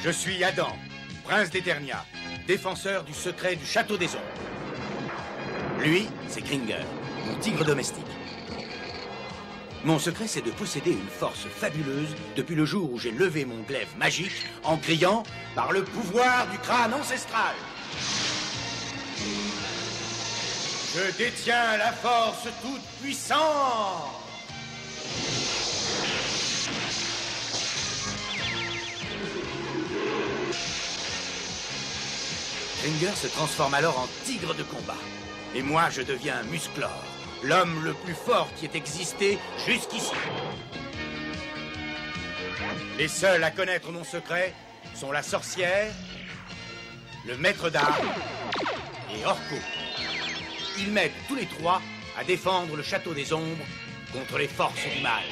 Je suis Adam, prince d'Eternia, défenseur du secret du château des ombres. Lui, c'est Kringer, mon tigre domestique. Mon secret, c'est de posséder une force fabuleuse depuis le jour où j'ai levé mon glaive magique en criant « Par le pouvoir du crâne ancestral !» Je détiens la force toute puissante. Kringer se transforme alors en tigre de combat. Et moi, je deviens Musclor, l'homme le plus fort qui ait existé jusqu'ici. Les seuls à connaître mon secret sont la sorcière, le maître d'armes et Orko. Ils m'aident tous les trois à défendre le château des ombres contre les forces du mal.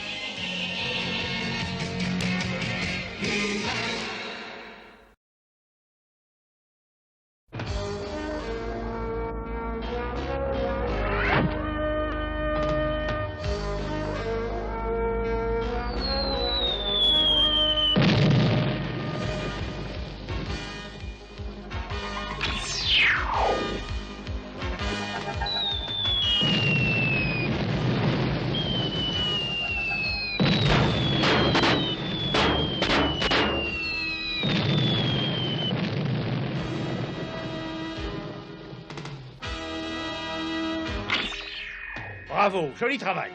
Bravo, joli travail.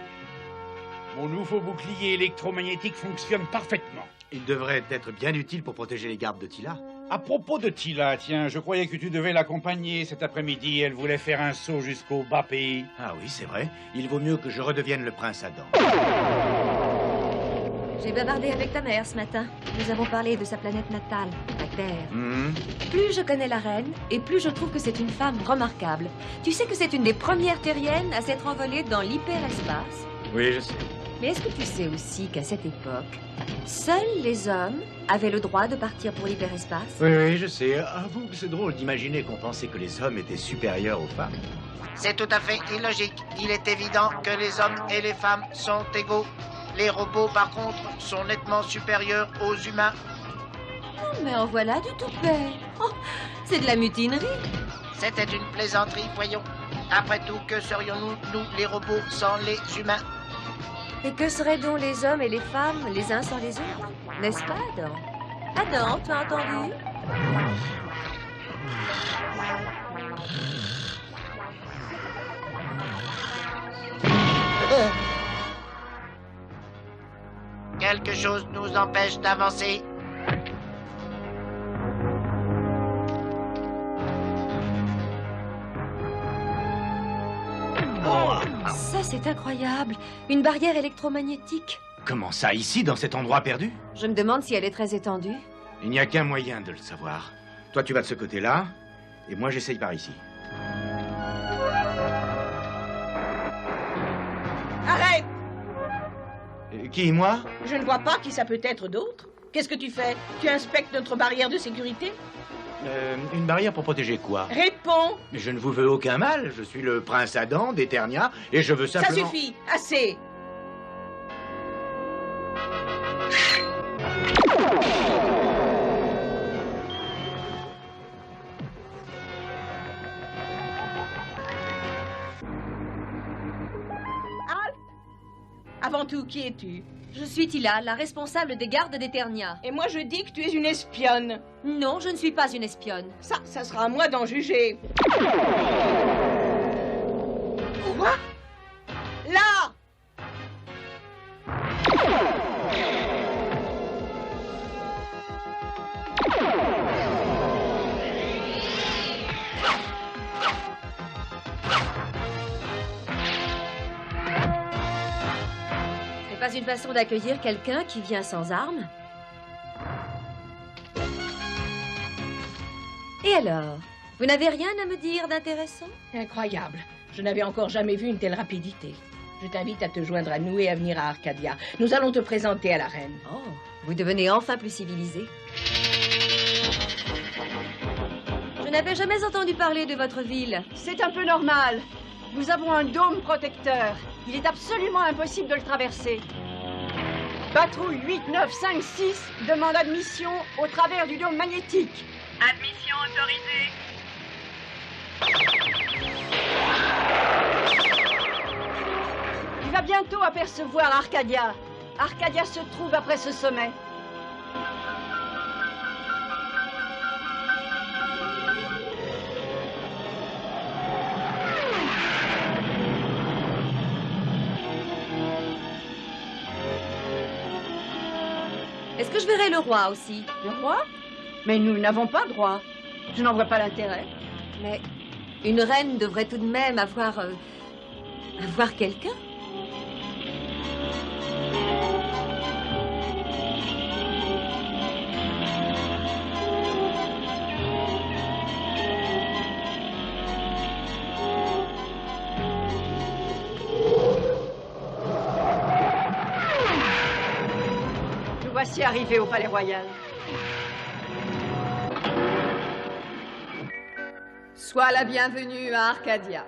Mon nouveau bouclier électromagnétique fonctionne parfaitement. Il devrait être bien utile pour protéger les gardes de Tila. À propos de Tila, tiens, je croyais que tu devais l'accompagner cet après-midi. Elle voulait faire un saut jusqu'au bas pays. Ah oui, c'est vrai. Il vaut mieux que je redevienne le prince Adam. J'ai bavardé avec ta mère ce matin. Nous avons parlé de sa planète natale, la Terre. Plus je connais la reine, et plus je trouve que c'est une femme remarquable. Tu sais que c'est une des premières terriennes à s'être envolée dans l'hyperespace? Oui, je sais. Mais est-ce que tu sais aussi qu'à cette époque, seuls les hommes avaient le droit de partir pour l'hyperespace? Oui, je sais. Avoue que c'est drôle d'imaginer qu'on pensait que les hommes étaient supérieurs aux femmes. C'est tout à fait illogique. Il est évident que les hommes et les femmes sont égaux. Les robots, par contre, sont nettement supérieurs aux humains. Oh, mais en voilà du toupet. Oh, c'est de la mutinerie. C'était une plaisanterie, voyons. Après tout, que serions-nous, nous, les robots, sans les humains? Et que seraient donc les hommes et les femmes les uns sans les autres? N'est-ce pas, Adam? Adam, tu as entendu? Quelque chose nous empêche d'avancer. Ça, c'est incroyable. Une barrière électromagnétique. Comment ça, ici, dans cet endroit perdu? Je me demande si elle est très étendue. Il n'y a qu'un moyen de le savoir. Toi, tu vas de ce côté-là, et moi, j'essaye par ici. Arrête! Qui, moi? Je ne vois pas qui ça peut être d'autre. Qu'est-ce que tu fais? Tu inspectes notre barrière de sécurité? Une barrière pour protéger quoi? Réponds! Je ne vous veux aucun mal. Je suis le prince Adam d'Eternia, et je veux simplement... Ça suffit! Assez! Halt! Avant tout, qui es-tu? Je suis Tila, la responsable des gardes d'Eternia. Et moi, je dis que tu es une espionne. Non, je ne suis pas une espionne. Ça sera à moi d'en juger. Quoi? Là! C'est pas une façon d'accueillir quelqu'un qui vient sans armes? Et alors? Vous n'avez rien à me dire d'intéressant? Incroyable. Je n'avais encore jamais vu une telle rapidité. Je t'invite à te joindre à nous et à venir à Arcadia. Nous allons te présenter à la reine. Oh, vous devenez enfin plus civilisé. Je n'avais jamais entendu parler de votre ville. C'est un peu normal. Nous avons un dôme protecteur. Il est absolument impossible de le traverser. Patrouille 8956 demande admission au travers du dôme magnétique. Admission autorisée. Il va bientôt apercevoir Arcadia. Arcadia se trouve après ce sommet. Est-ce que je verrai le roi aussi? Le roi? Mais nous n'avons pas droit. Je n'en vois pas l'intérêt. Mais une reine devrait tout de même avoir quelqu'un. Voici arrivé au Palais Royal. Sois la bienvenue à Arcadia.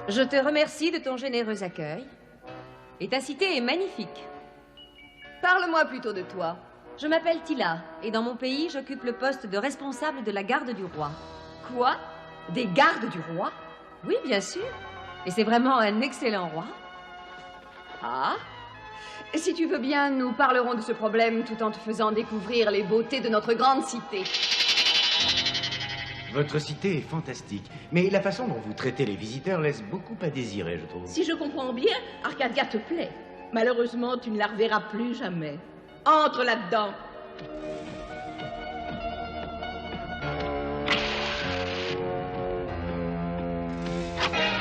Je te remercie de ton généreux accueil. Et ta cité est magnifique. Parle-moi plutôt de toi. Je m'appelle Tila, et dans mon pays, j'occupe le poste de responsable de la garde du roi. Quoi? Des gardes du roi? Oui, bien sûr. Et c'est vraiment un excellent roi. Ah? Si tu veux bien, nous parlerons de ce problème tout en te faisant découvrir les beautés de notre grande cité. Votre cité est fantastique, mais la façon dont vous traitez les visiteurs laisse beaucoup à désirer, je trouve. Si je comprends bien, Arcadia te plaît. Malheureusement, tu ne la reverras plus jamais. Entre là-dedans.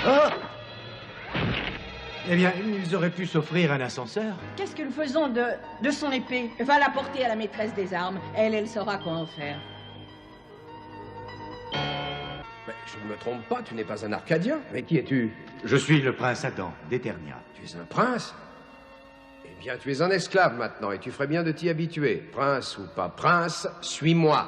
Oh! Eh bien, ils auraient pu s'offrir un ascenseur. Qu'est-ce que nous faisons de son épée? Va la porter à la maîtresse des armes. Elle saura quoi en faire. Mais je ne me trompe pas, tu n'es pas un Arcadien. Mais qui es-tu? Je suis le prince Adam, d'Eternia. Tu es un prince? Eh bien, tu es un esclave maintenant, et tu ferais bien de t'y habituer. Prince ou pas prince, suis-moi.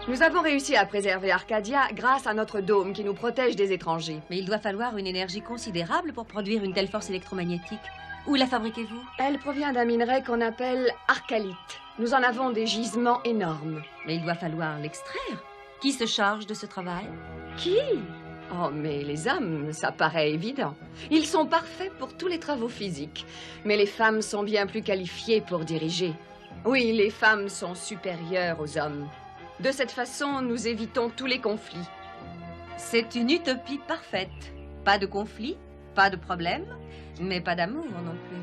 Nous avons réussi à préserver Arcadia grâce à notre dôme qui nous protège des étrangers. Mais il doit falloir une énergie considérable pour produire une telle force électromagnétique. Où la fabriquez-vous? Elle provient d'un minerai qu'on appelle arcalite. Nous en avons des gisements énormes. Mais il doit falloir l'extraire. Qui se charge de ce travail? Qui? Oh, mais les hommes, ça paraît évident. Ils sont parfaits pour tous les travaux physiques. Mais les femmes sont bien plus qualifiées pour diriger. Oui, les femmes sont supérieures aux hommes. De cette façon, nous évitons tous les conflits. C'est une utopie parfaite. Pas de conflit, pas de problème, mais pas d'amour non plus.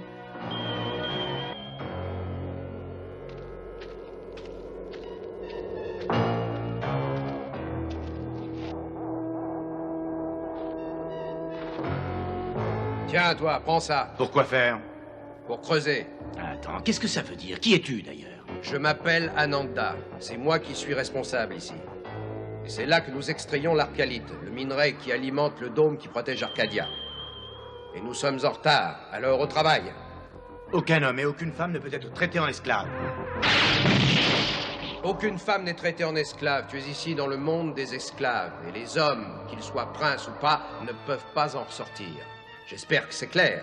Tiens, toi, prends ça. Pourquoi faire? Pour creuser. Attends, qu'est-ce que ça veut dire? Qui es-tu, d'ailleurs? Je m'appelle Ananda. C'est moi qui suis responsable ici. Et c'est là que nous extrayons l'arcalite, le minerai qui alimente le dôme qui protège Arcadia. Et nous sommes en retard, alors au travail. Aucun homme et aucune femme ne peut être traité en esclave. Aucune femme n'est traitée en esclave. Tu es ici dans le monde des esclaves. Et les hommes, qu'ils soient princes ou pas, ne peuvent pas en ressortir. J'espère que c'est clair.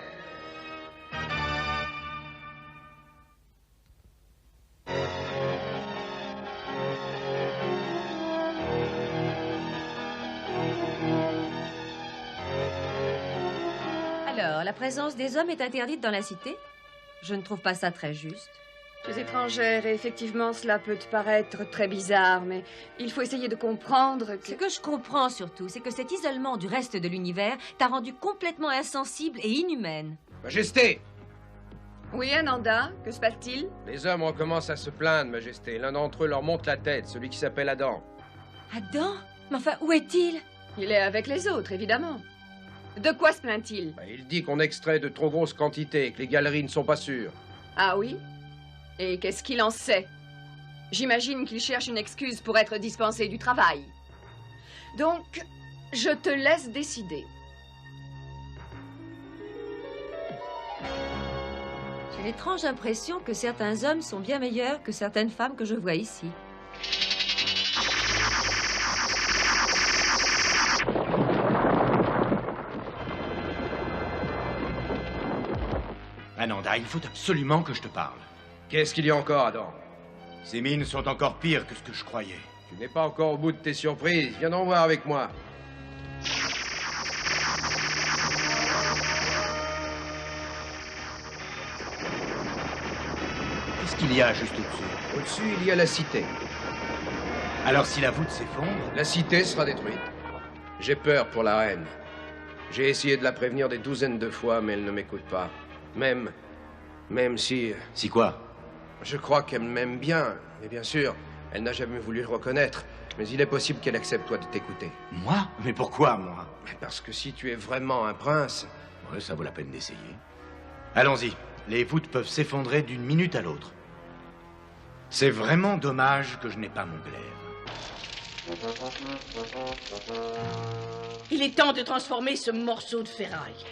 Alors, la présence des hommes est interdite dans la cité? Je ne trouve pas ça très juste. Tu es étrangère et effectivement, cela peut te paraître très bizarre, mais il faut essayer de comprendre que... Ce que je comprends surtout, c'est que cet isolement du reste de l'univers t'a rendue complètement insensible et inhumaine. Majesté! Oui, Ananda, que se passe-t-il? Les hommes recommencent à se plaindre, Majesté. L'un d'entre eux leur monte la tête, celui qui s'appelle Adam. Adam? Mais enfin, où est-il? Il est avec les autres, évidemment. De quoi se plaint-il? Il dit qu'on extrait de trop grosses quantités et que les galeries ne sont pas sûres. Ah oui? Et qu'est-ce qu'il en sait? J'imagine qu'il cherche une excuse pour être dispensé du travail. Donc, je te laisse décider. J'ai l'étrange impression que certains hommes sont bien meilleurs que certaines femmes que je vois ici. Ananda, il faut absolument que je te parle. Qu'est-ce qu'il y a encore, Adam? Ces mines sont encore pires que ce que je croyais. Tu n'es pas encore au bout de tes surprises. Viens en voir avec moi. Qu'est-ce qu'il y a juste au-dessus? Au-dessus, il y a la cité. Alors si la voûte s'effondre... La cité sera détruite. J'ai peur pour la reine. J'ai essayé de la prévenir des douzaines de fois, mais elle ne m'écoute pas. Même si... Si quoi? Je crois qu'elle m'aime bien. Mais bien sûr, elle n'a jamais voulu le reconnaître. Mais il est possible qu'elle accepte, toi, de t'écouter. Moi? Mais pourquoi, moi? Parce que si tu es vraiment un prince... Ouais, ça vaut la peine d'essayer. Allons-y. Les voûtes peuvent s'effondrer d'une minute à l'autre. C'est vraiment dommage que je n'ai pas mon glaive. Il est temps de transformer ce morceau de ferraille.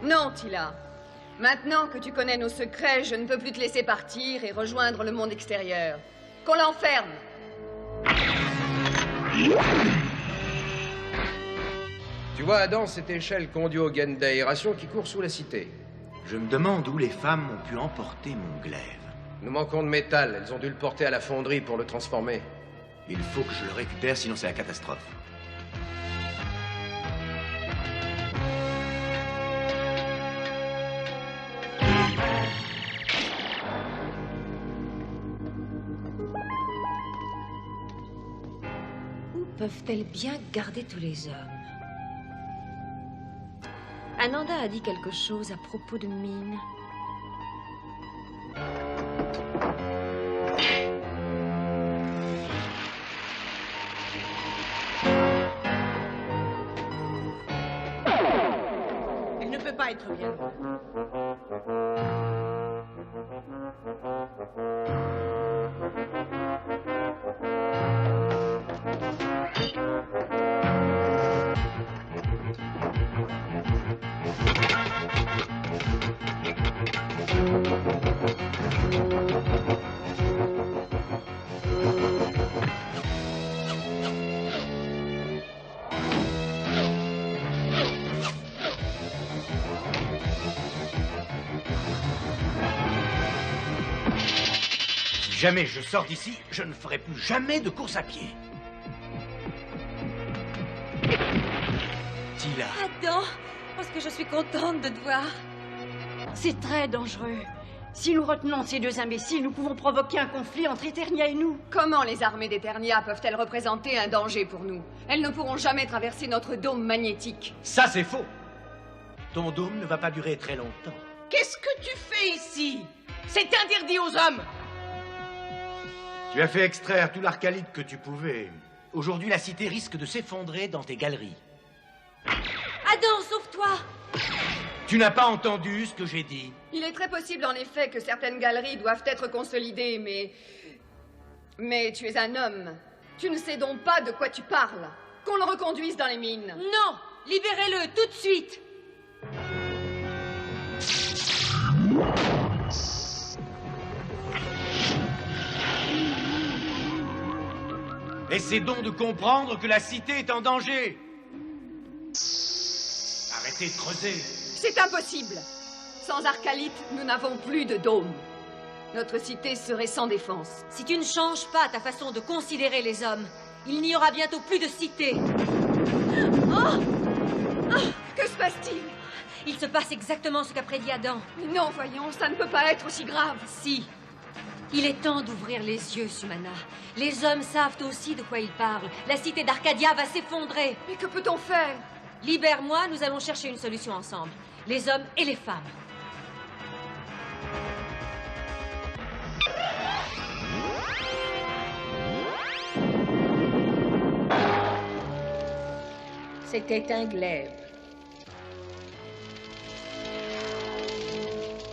Non, Tila. Maintenant que tu connais nos secrets, je ne peux plus te laisser partir et rejoindre le monde extérieur. Qu'on l'enferme. Tu vois, Adam, cette échelle conduit au gaine d'aération qui court sous la cité. Je me demande où les femmes ont pu emporter mon glaive. Nous manquons de métal. Elles ont dû le porter à la fonderie pour le transformer. Il faut que je le récupère, sinon c'est la catastrophe. Où peuvent-elles bien garder tous les hommes? Ananda a dit quelque chose à propos de mines. Elle ne peut pas être bien. Si jamais je sors d'ici, je ne ferai plus jamais de course à pied. Tila. Adam, parce que je suis contente de te voir. C'est très dangereux. Si nous retenons ces deux imbéciles, nous pouvons provoquer un conflit entre Eternia et nous. Comment les armées d'Eternia peuvent-elles représenter un danger pour nous? Elles ne pourront jamais traverser notre dôme magnétique. Ça, c'est faux. Ton dôme ne va pas durer très longtemps. Qu'est-ce que tu fais ici? C'est interdit aux hommes. Tu as fait extraire tout l'arcalite que tu pouvais. Aujourd'hui, la cité risque de s'effondrer dans tes galeries. Adam, sauve-toi! Tu n'as pas entendu ce que j'ai dit. Il est très possible, en effet, que certaines galeries doivent être consolidées, mais tu es un homme. Tu ne sais donc pas de quoi tu parles. Qu'on le reconduise dans les mines. Non! Libérez-le, tout de suite! Essaie donc de comprendre que la cité est en danger. Arrêtez de creuser. C'est impossible. Sans Arcalite, nous n'avons plus de dôme. Notre cité serait sans défense. Si tu ne changes pas ta façon de considérer les hommes, il n'y aura bientôt plus de cité. Oh! Que se passe-t-il? Il se passe exactement ce qu'a prédit Adam. Non, voyons, ça ne peut pas être aussi grave. Si. Il est temps d'ouvrir les yeux, Sumana. Les hommes savent aussi de quoi ils parlent. La cité d'Arcadia va s'effondrer. Mais que peut-on faire? Libère-moi, nous allons chercher une solution ensemble. Les hommes et les femmes. C'était un glaive.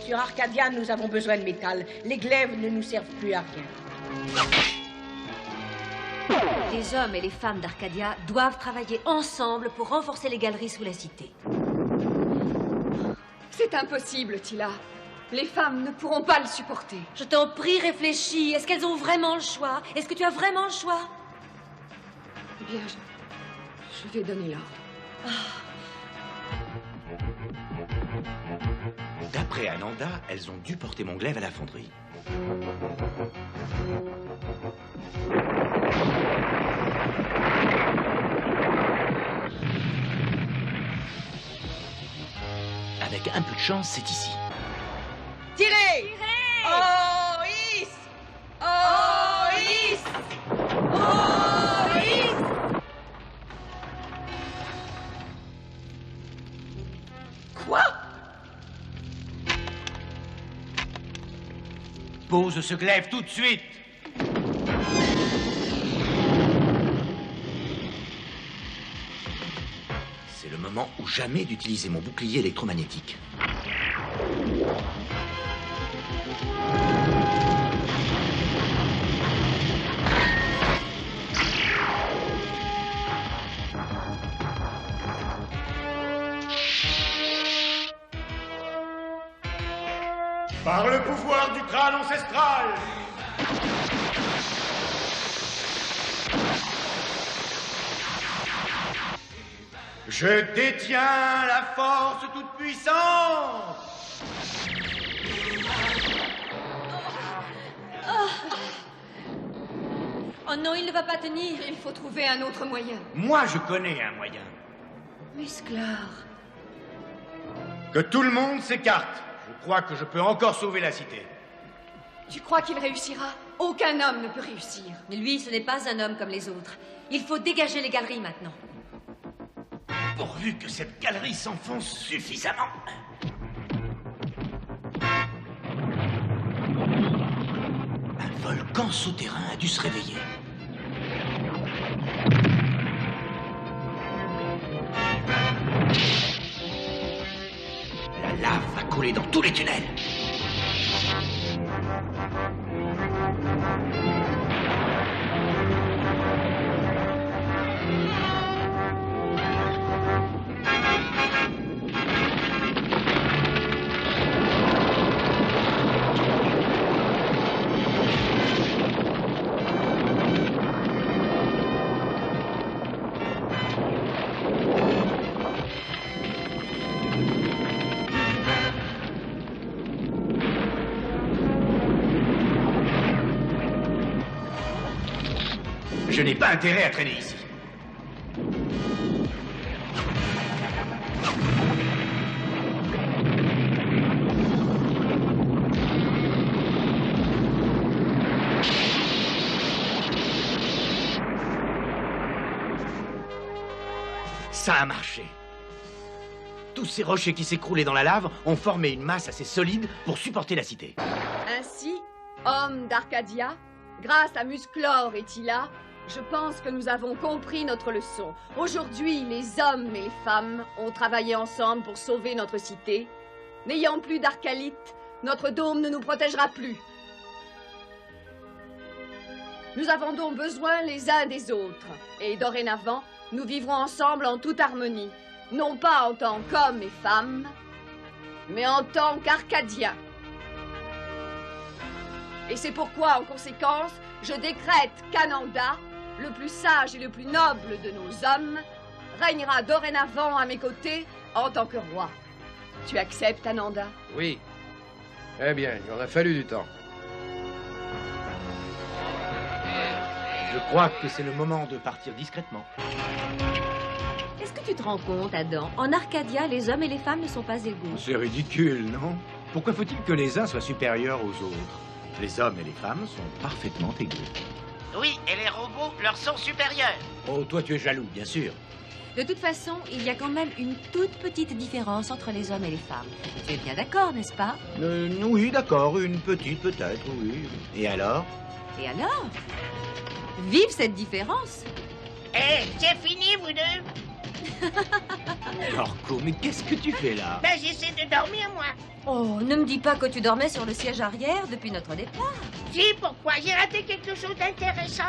Sur Arcadia, nous avons besoin de métal. Les glaives ne nous servent plus à rien. Les hommes et les femmes d'Arcadia doivent travailler ensemble pour renforcer les galeries sous la cité. C'est impossible, Tila. Les femmes ne pourront pas le supporter. Je t'en prie, réfléchis. Est-ce qu'elles ont vraiment le choix? Est-ce que tu as vraiment le choix? Eh bien, je vais donner l'ordre. D'après Ananda, elles ont dû porter mon glaive à la fonderie. Avec un peu de chance, c'est ici. Tirez! Oïs! Oïs! Oïs! Quoi? Pose ce glaive tout de suite. C'est le moment ou jamais d'utiliser mon bouclier électromagnétique. Par le pouvoir du crâne ancestral, je détiens la force toute puissante. Oh non, il ne va pas tenir. Il faut trouver un autre moyen. Moi, je connais un moyen. Musclor. Que tout le monde s'écarte. Je crois que je peux encore sauver la cité. Tu crois qu'il réussira? Aucun homme ne peut réussir. Mais lui, ce n'est pas un homme comme les autres. Il faut dégager les galeries maintenant. Pourvu que cette galerie s'enfonce suffisamment. Un volcan souterrain a dû se réveiller. La lave va couler dans tous les tunnels. Je n'ai pas intérêt à traîner ici. Ça a marché. Tous ces rochers qui s'écroulaient dans la lave ont formé une masse assez solide pour supporter la cité. Ainsi, hommes d'Arcadia, grâce à Musclor et Tila, je pense que nous avons compris notre leçon. Aujourd'hui, les hommes et les femmes ont travaillé ensemble pour sauver notre cité. N'ayant plus d'arcalite, notre dôme ne nous protégera plus. Nous avons donc besoin les uns des autres. Et dorénavant, nous vivrons ensemble en toute harmonie. Non pas en tant qu'hommes et femmes, mais en tant qu'Arcadiens. Et c'est pourquoi, en conséquence, je décrète qu'Ananda, le plus sage et le plus noble de nos hommes, régnera dorénavant à mes côtés en tant que roi. Tu acceptes, Ananda? Oui. Eh bien, il en a fallu du temps. Je crois que c'est le moment de partir discrètement. Est-ce que tu te rends compte, Adam? En Arcadia, les hommes et les femmes ne sont pas égaux. C'est ridicule, non? Pourquoi faut-il que les uns soient supérieurs aux autres? Les hommes et les femmes sont parfaitement égaux. Oui, et les robots leur sont supérieurs. Oh, toi tu es jaloux, bien sûr. De toute façon, il y a quand même une toute petite différence entre les hommes et les femmes. Tu es bien d'accord, n'est-ce pas? Oui, d'accord, une petite peut-être, oui. Et alors? Et alors? Vive cette différence! Eh, c'est fini, vous deux? Orko, mais qu'est-ce que tu fais là? Ben, j'essaie de dormir, moi. Oh, ne me dis pas que tu dormais sur le siège arrière depuis notre départ. Si, pourquoi? J'ai raté quelque chose d'intéressant.